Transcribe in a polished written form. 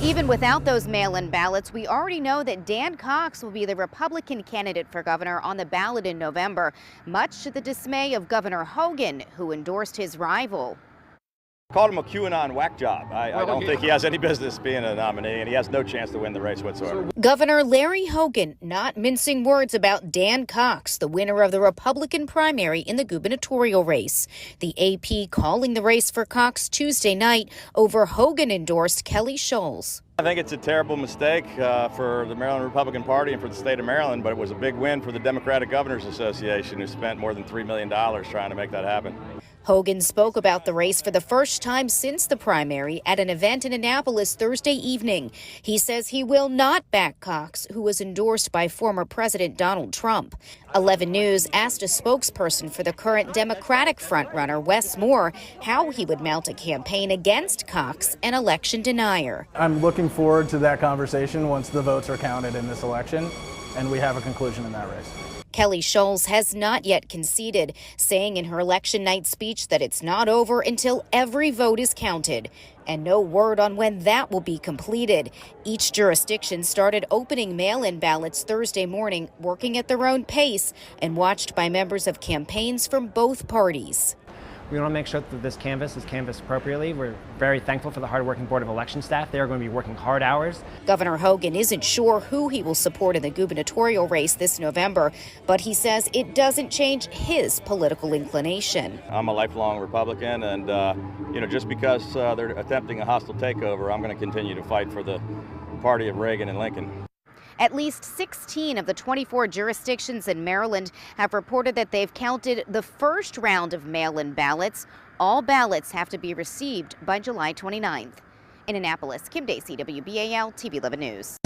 Even without those mail-in ballots, we already know that Dan Cox will be the Republican candidate for governor on the ballot in November, much to the dismay of Governor Hogan, who endorsed his rival. Called him a QAnon whack job. I don't think he has any business being a nominee, and he has no chance to win the race whatsoever. Governor Larry Hogan not mincing words about Dan Cox, the winner of the Republican primary in the gubernatorial race. The AP calling the race for Cox Tuesday night over Hogan-endorsed Schulz. I think it's a terrible mistake for the Maryland Republican Party and for the state of Maryland, but it was a big win for the Democratic Governors Association, who spent more than $3 million trying to make that happen. Hogan spoke about the race for the first time since the primary at an event in Annapolis Thursday evening. He says he will not back Cox, who was endorsed by former President Donald Trump. 11 News asked a spokesperson for the current Democratic frontrunner, Wes Moore, how he would mount a campaign against Cox, an election denier. I'm looking forward to that conversation once the votes are counted in this election and we have a conclusion in that race. Schulz has not yet conceded, saying in her election night speech that it's not over until every vote is counted, and no word on when that will be completed. Each jurisdiction started opening mail-in ballots Thursday morning, working at their own pace and watched by members of campaigns from both parties. We want to make sure that this canvass is canvassed appropriately. We're very thankful for the hardworking Board of Election staff. They are going to be working hard hours. Governor Hogan isn't sure who he will support in the gubernatorial race this November, but he says it doesn't change his political inclination. I'm a lifelong Republican, and just because they're attempting a hostile takeover, I'm going to continue to fight for the party of Reagan and Lincoln. At least 16 of the 24 jurisdictions in Maryland have reported that they've counted the first round of mail-in ballots. All ballots have to be received by July 29th. In Annapolis, Kim Dacey, WBAL-TV 11 News.